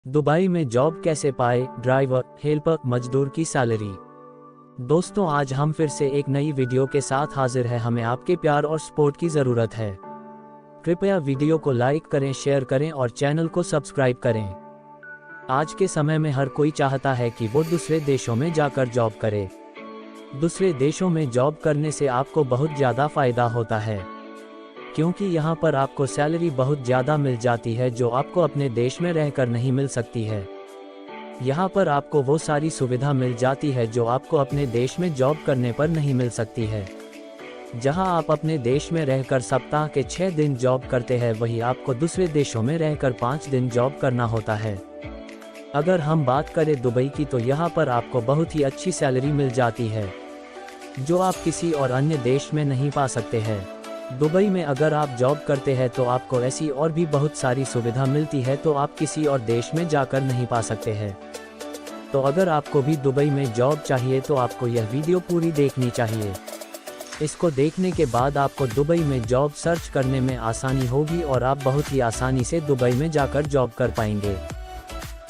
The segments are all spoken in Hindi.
दुबई में जॉब कैसे पाए, ड्राइवर, हेल्पर, मजदूर की सैलरी। दोस्तों, आज हम फिर से एक नई वीडियो के साथ हाजिर हैं। हमें आपके प्यार और सपोर्ट की ज़रूरत है। कृपया वीडियो को लाइक करें, शेयर करें और चैनल को सब्सक्राइब करें। आज के समय में हर कोई चाहता है कि वो दूसरे देशों में जाकर जॉब करे। दूसरे देशों में जॉब करने से आपको बहुत ज़्यादा फ़ायदा होता है, क्योंकि यहाँ पर आपको सैलरी बहुत ज़्यादा मिल जाती है जो आपको अपने देश में रहकर नहीं मिल सकती है। यहाँ पर आपको वो सारी सुविधा मिल जाती है जो आपको अपने देश में जॉब करने पर नहीं मिल सकती है। जहाँ आप अपने देश में रहकर सप्ताह के 6 दिन जॉब करते हैं, वही आपको दूसरे देशों में रहकर 5 दिन जॉब करना होता है। अगर हम बात करें दुबई की, तो यहाँ पर आपको बहुत ही अच्छी सैलरी मिल जाती है जो आप किसी और अन्य देश में नहीं पा सकते हैं। दुबई में अगर आप जॉब करते हैं तो आपको ऐसी और भी बहुत सारी सुविधा मिलती है तो आप किसी और देश में जाकर नहीं पा सकते हैं। तो अगर आपको भी दुबई में जॉब चाहिए तो आपको यह वीडियो पूरी देखनी चाहिए। इसको देखने के बाद आपको दुबई में जॉब सर्च करने में आसानी होगी और आप बहुत ही आसानी से दुबई में जाकर जॉब कर पाएंगे।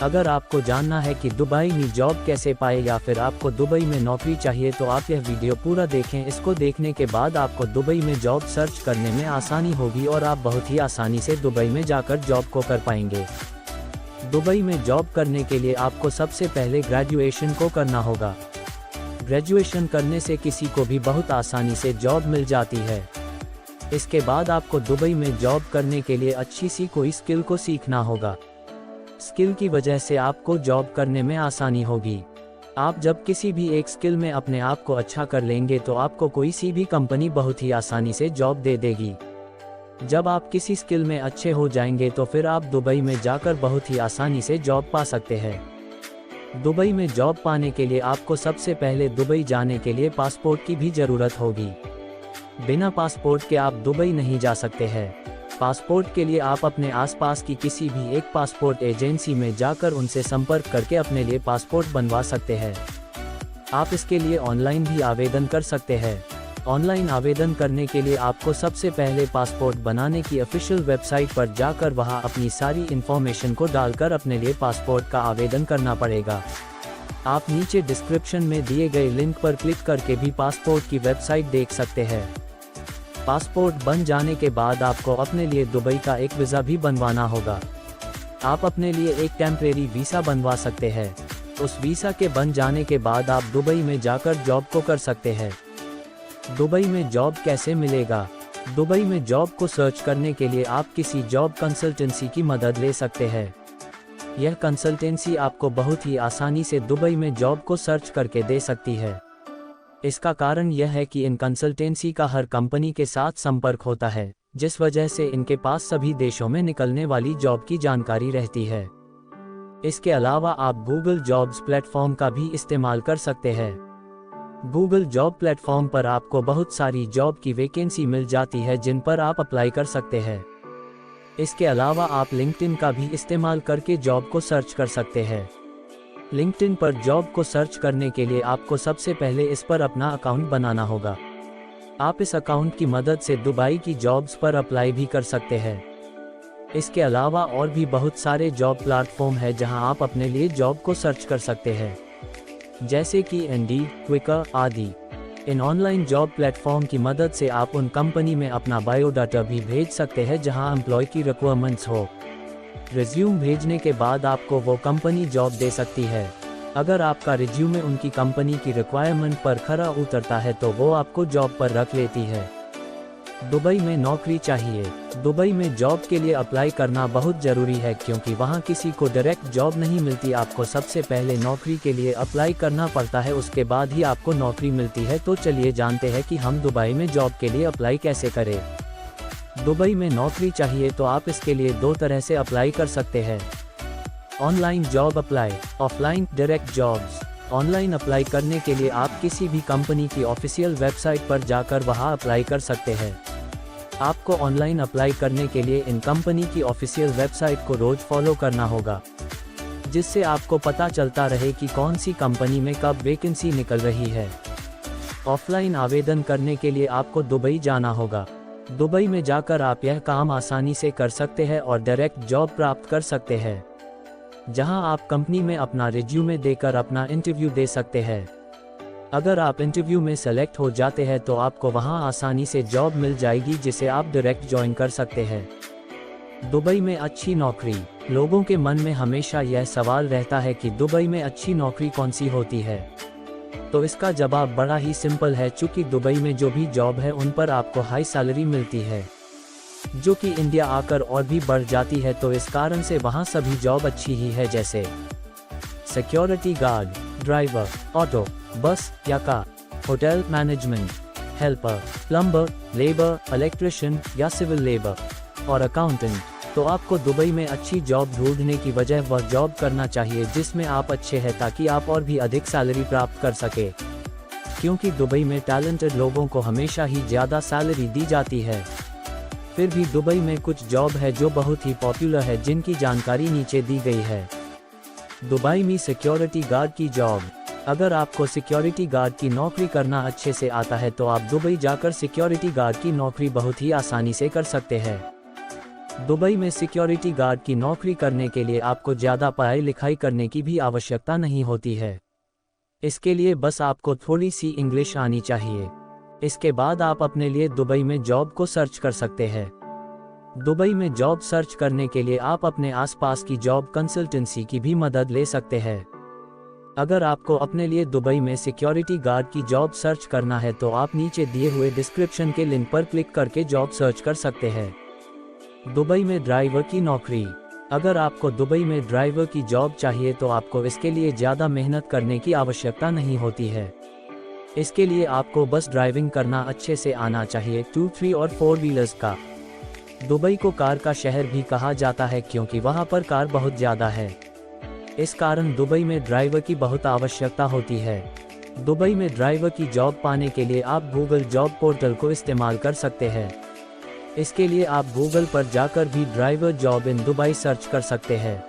अगर आपको जानना है कि दुबई में जॉब कैसे पाए या फिर आपको दुबई में नौकरी चाहिए तो आप यह वीडियो पूरा देखें। इसको देखने के बाद आपको दुबई में जॉब सर्च करने में आसानी होगी और आप बहुत ही आसानी से दुबई में जाकर जॉब को कर पाएंगे। दुबई में जॉब करने के लिए आपको सबसे पहले ग्रेजुएशन को करना होगा। ग्रेजुएशन करने से किसी को भी बहुत आसानी से जॉब मिल जाती है। इसके बाद आपको दुबई में जॉब करने के लिए अच्छी सी कोई स्किल को सीखना होगा। स्किल की वजह से आपको जॉब करने में आसानी होगी। आप जब किसी भी एक स्किल में अपने आप को अच्छा कर लेंगे तो आपको कोई सी भी कंपनी बहुत ही आसानी से जॉब दे देगी। जब आप किसी स्किल में अच्छे हो जाएंगे तो फिर आप दुबई में जाकर बहुत ही आसानी से जॉब पा सकते हैं। दुबई में जॉब पाने के लिए आपको सबसे पहले दुबई जाने के लिए पासपोर्ट की भी ज़रूरत होगी। बिना पासपोर्ट के आप दुबई नहीं जा सकते हैं। पासपोर्ट के लिए आप अपने आसपास की किसी भी एक पासपोर्ट एजेंसी में जाकर उनसे संपर्क करके अपने लिए पासपोर्ट बनवा सकते हैं। आप इसके लिए ऑनलाइन भी आवेदन कर सकते हैं। ऑनलाइन आवेदन करने के लिए आपको सबसे पहले पासपोर्ट बनाने की ऑफिशियल वेबसाइट पर जाकर वहां अपनी सारी इन्फॉर्मेशन को डालकर अपने लिए पासपोर्ट का आवेदन करना पड़ेगा। आप नीचे डिस्क्रिप्शन में दिए गए लिंक पर क्लिक करके भी पासपोर्ट की वेबसाइट देख सकते हैं। पासपोर्ट बन जाने के बाद आपको अपने लिए दुबई का एक वीज़ा भी बनवाना होगा। आप अपने लिए एक टेम्परेरी वीज़ा बनवा सकते हैं। उस वीज़ा के बन जाने के बाद आप दुबई में जाकर जॉब को कर सकते हैं। दुबई में जॉब कैसे मिलेगा? दुबई में जॉब को सर्च करने के लिए आप किसी जॉब कंसल्टेंसी की मदद ले सकते हैं। यह कंसल्टेंसी आपको बहुत ही आसानी से दुबई में जॉब को सर्च करके दे सकती है। इसका कारण यह है कि इन कंसल्टेंसी का हर कंपनी के साथ संपर्क होता है, जिस वजह से इनके पास सभी देशों में निकलने वाली जॉब की जानकारी रहती है। इसके अलावा आप गूगल जॉब्स प्लेटफॉर्म का भी इस्तेमाल कर सकते हैं। गूगल जॉब प्लेटफॉर्म पर आपको बहुत सारी जॉब की वैकेंसी मिल जाती है जिन पर आप अप्लाई कर सकते हैं। इसके अलावा आप लिंक्डइन का भी इस्तेमाल करके जॉब को सर्च कर सकते हैं। लिंक्डइन पर जॉब को सर्च करने के लिए आपको सबसे पहले इस पर अपना अकाउंट बनाना होगा। आप इस अकाउंट की मदद से दुबई की जॉब्स पर अप्लाई भी कर सकते हैं। इसके अलावा और भी बहुत सारे जॉब प्लेटफॉर्म है जहां आप अपने लिए जॉब को सर्च कर सकते हैं, जैसे कि इंडीड, क्विकर आदि। इन ऑनलाइन जॉब प्लेटफॉर्म की मदद से आप उन कंपनी में अपना बायोडाटा भी भेज सकते हैं जहां एम्प्लॉय की रिक्वायरमेंट्स हो। रिज्यूम भेजने के बाद आपको वो कंपनी जॉब दे सकती है। अगर आपका रिज्यूमे उनकी कंपनी की रिक्वायरमेंट पर खरा उतरता है तो वो आपको जॉब पर रख लेती है। दुबई में नौकरी चाहिए। दुबई में जॉब के लिए अप्लाई करना बहुत ज़रूरी है, क्योंकि वहाँ किसी को डायरेक्ट जॉब नहीं मिलती। आपको सबसे पहले नौकरी के लिए अप्लाई करना पड़ता है, उसके बाद ही आपको नौकरी मिलती है। तो चलिए जानते हैं कि हम दुबई में जॉब के लिए अप्लाई कैसे करें। दुबई में नौकरी चाहिए तो आप इसके लिए 2 तरह से अप्लाई कर सकते हैं। Online job apply, offline direct jobs. Online apply करने के लिए आप किसी भी कंपनी की ऑफिशियल वेबसाइट पर जाकर वहां अप्लाई कर सकते हैं। आपको ऑनलाइन अप्लाई करने के लिए इन कंपनी की ऑफिशियल वेबसाइट को रोज फॉलो करना होगा, जिससे आपको पता चलता रहे कि कौन सी कंपनी में कब वैकेंसी निकल रही है। ऑफलाइन आवेदन करने के लिए आपको दुबई जाना होगा। दुबई में जाकर आप यह काम आसानी से कर सकते हैं और डायरेक्ट जॉब प्राप्त कर सकते हैं। जहां आप कंपनी में अपना रिज्यूमे देकर अपना इंटरव्यू दे सकते हैं। अगर आप इंटरव्यू में सेलेक्ट हो जाते हैं तो आपको वहां आसानी से जॉब मिल जाएगी जिसे आप डायरेक्ट ज्वाइन कर सकते हैं। दुबई में अच्छी नौकरी। लोगों के मन में हमेशा यह सवाल रहता है कि दुबई में अच्छी नौकरी कौन सी होती है। तो इसका जवाब बड़ा ही सिंपल है, चूंकि दुबई में जो भी जॉब है उन पर आपको हाई सैलरी मिलती है, जो कि इंडिया आकर और भी बढ़ जाती है। तो इस कारण से वहाँ सभी जॉब अच्छी ही है, जैसे सिक्योरिटी गार्ड, ड्राइवर, ऑटो, बस या car, hotel management, helper, plumber, labour, electrician या सिविल लेबर और अकाउंटेंट। तो आपको दुबई में अच्छी जॉब ढूंढने की वजह वह जॉब करना चाहिए जिसमें आप अच्छे हैं, ताकि आप और भी अधिक सैलरी प्राप्त कर सके, क्योंकि दुबई में टैलेंटेड लोगों को हमेशा ही ज़्यादा सैलरी दी जाती है। फिर भी दुबई में कुछ जॉब है जो बहुत ही पॉपुलर है, जिनकी जानकारी नीचे दी गई है। दुबई में सिक्योरिटी गार्ड की जॉब। अगर आपको सिक्योरिटी गार्ड की नौकरी करना अच्छे से आता है तो आप दुबई जाकर सिक्योरिटी गार्ड की नौकरी बहुत ही आसानी से कर सकते हैं। दुबई में सिक्योरिटी गार्ड की नौकरी करने के लिए आपको ज़्यादा पढ़ाई लिखाई करने की भी आवश्यकता नहीं होती है। इसके लिए बस आपको थोड़ी सी इंग्लिश आनी चाहिए। इसके बाद आप अपने लिए दुबई में जॉब को सर्च कर सकते हैं। दुबई में जॉब सर्च करने के लिए आप अपने आसपास की जॉब कंसल्टेंसी की भी मदद ले सकते हैं। अगर आपको अपने लिए दुबई में सिक्योरिटी गार्ड की जॉब सर्च करना है तो आप नीचे दिए हुए डिस्क्रिप्शन के लिंक पर क्लिक करके जॉब सर्च कर सकते हैं। दुबई में ड्राइवर की नौकरी। अगर आपको दुबई में ड्राइवर की जॉब चाहिए तो आपको इसके लिए ज़्यादा मेहनत करने की आवश्यकता नहीं होती है। इसके लिए आपको बस ड्राइविंग करना अच्छे से आना चाहिए, 2, 3 और 4 व्हीलर्स का। दुबई को कार का शहर भी कहा जाता है क्योंकि वहाँ पर कार बहुत ज़्यादा है। इस कारण दुबई में ड्राइवर की बहुत आवश्यकता होती है। दुबई में ड्राइवर की जॉब पाने के लिए आप गूगल जॉब पोर्टल को इस्तेमाल कर सकते हैं। इसके लिए आप गूगल पर जाकर भी driver job in Dubai search कर सकते हैं।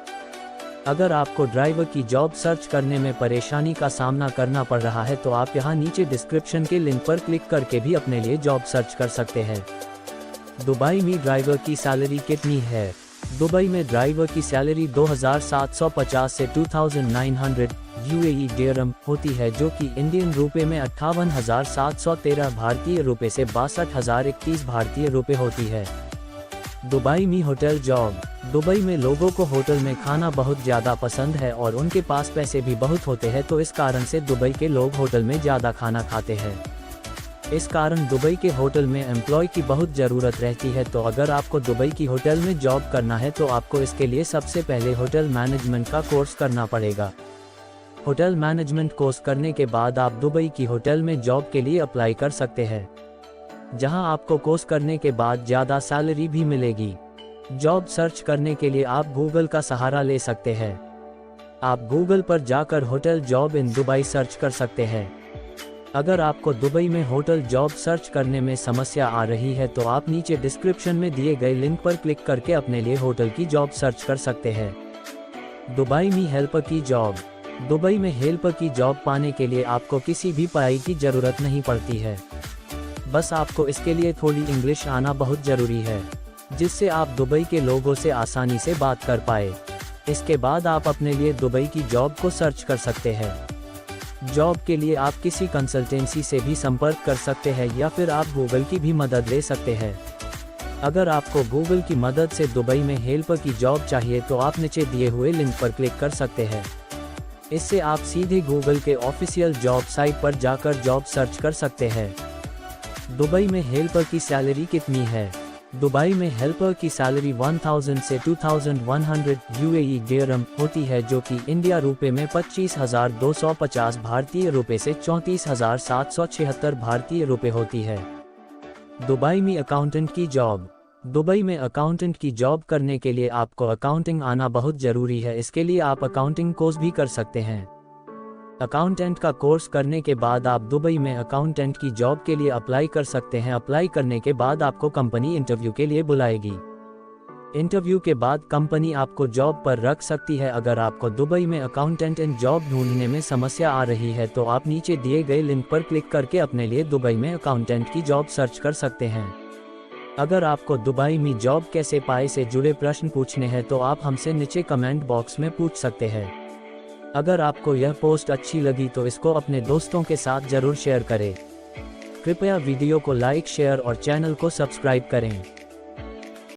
अगर आपको ड्राइवर की जॉब सर्च करने में परेशानी का सामना करना पड़ रहा है तो आप यहाँ नीचे डिस्क्रिप्शन के लिंक पर क्लिक करके भी अपने लिए जॉब सर्च कर सकते हैं। दुबई में ड्राइवर की सैलरी कितनी है? दुबई में ड्राइवर की सैलरी 2750 से 2900 यूएई दिरहम होती है, जो कि इंडियन रुपए में 58,713 भारतीय रुपए से 62,031 भारतीय रुपए होती है। दुबई में होटल जॉब। दुबई में लोगों को होटल में खाना बहुत ज़्यादा पसंद है और उनके पास पैसे भी बहुत होते हैं, तो इस कारण से दुबई के लोग होटल में ज़्यादा खाना खाते हैं। इस कारण दुबई के होटल में एम्प्लॉय की बहुत ज़रूरत रहती है। तो अगर आपको दुबई की होटल में जॉब करना है तो आपको इसके लिए सबसे पहले होटल मैनेजमेंट का कोर्स करना पड़ेगा। होटल मैनेजमेंट कोर्स करने के बाद आप दुबई की होटल में जॉब के लिए अप्लाई कर सकते हैं, जहां आपको कोर्स करने के बाद ज़्यादा सैलरी भी मिलेगी। जॉब सर्च करने के लिए आप गूगल का सहारा ले सकते हैं। आप गूगल पर जाकर hotel job in Dubai search कर सकते हैं। अगर आपको दुबई में होटल जॉब सर्च करने में समस्या आ रही है तो आप नीचे डिस्क्रिप्शन में दिए गए लिंक पर क्लिक करके अपने लिए होटल की जॉब सर्च कर सकते हैं। दुबई में हेल्पर की जॉब। दुबई में हेल्पर की जॉब पाने के लिए आपको किसी भी पढ़ाई की ज़रूरत नहीं पड़ती है। बस आपको इसके लिए थोड़ी इंग्लिश आना बहुत ज़रूरी है, जिससे आप दुबई के लोगों से आसानी से बात कर पाए। इसके बाद आप अपने लिए दुबई की जॉब को सर्च कर सकते हैं। जॉब के लिए आप किसी कंसल्टेंसी से भी संपर्क कर सकते हैं या फिर आप गूगल की भी मदद ले सकते हैं। अगर आपको गूगल की मदद से दुबई में हेल्पर की जॉब चाहिए तो आप नीचे दिए हुए लिंक पर क्लिक कर सकते हैं। इससे आप सीधे गूगल के ऑफिशियल जॉब साइट पर जाकर जॉब सर्च कर सकते हैं। दुबई में हेल्पर की सैलरी कितनी है? दुबई में हेल्पर की सैलरी 1000 से 2100 यूएई दिरहम होती है, जो कि इंडिया रुपए में 25,250 भारतीय रुपए से 34,776 भारतीय रुपए होती है। दुबई में अकाउंटेंट की जॉब। दुबई में अकाउंटेंट की जॉब करने के लिए आपको अकाउंटिंग आना बहुत ज़रूरी है। इसके लिए आप अकाउंटिंग कोर्स भी कर सकते हैं। अकाउंटेंट का कोर्स करने के बाद आप दुबई में अकाउंटेंट की जॉब के लिए अप्लाई कर सकते हैं। अप्लाई करने के बाद आपको कंपनी इंटरव्यू के लिए बुलाएगी। इंटरव्यू के बाद कंपनी आपको जॉब पर रख सकती है। अगर आपको दुबई में अकाउंटेंट इन जॉब ढूंढने में समस्या आ रही है तो आप नीचे दिए गए लिंक पर क्लिक करके अपने लिए दुबई में अकाउंटेंट की जॉब सर्च कर सकते हैं। अगर आपको दुबई में जॉब कैसे पाए से जुड़े प्रश्न पूछने हैं तो आप हमसे नीचे कमेंट बॉक्स में पूछ सकते हैं। अगर आपको यह पोस्ट अच्छी लगी तो इसको अपने दोस्तों के साथ जरूर शेयर करें। कृपया वीडियो को लाइक, शेयर और चैनल को सब्सक्राइब करें।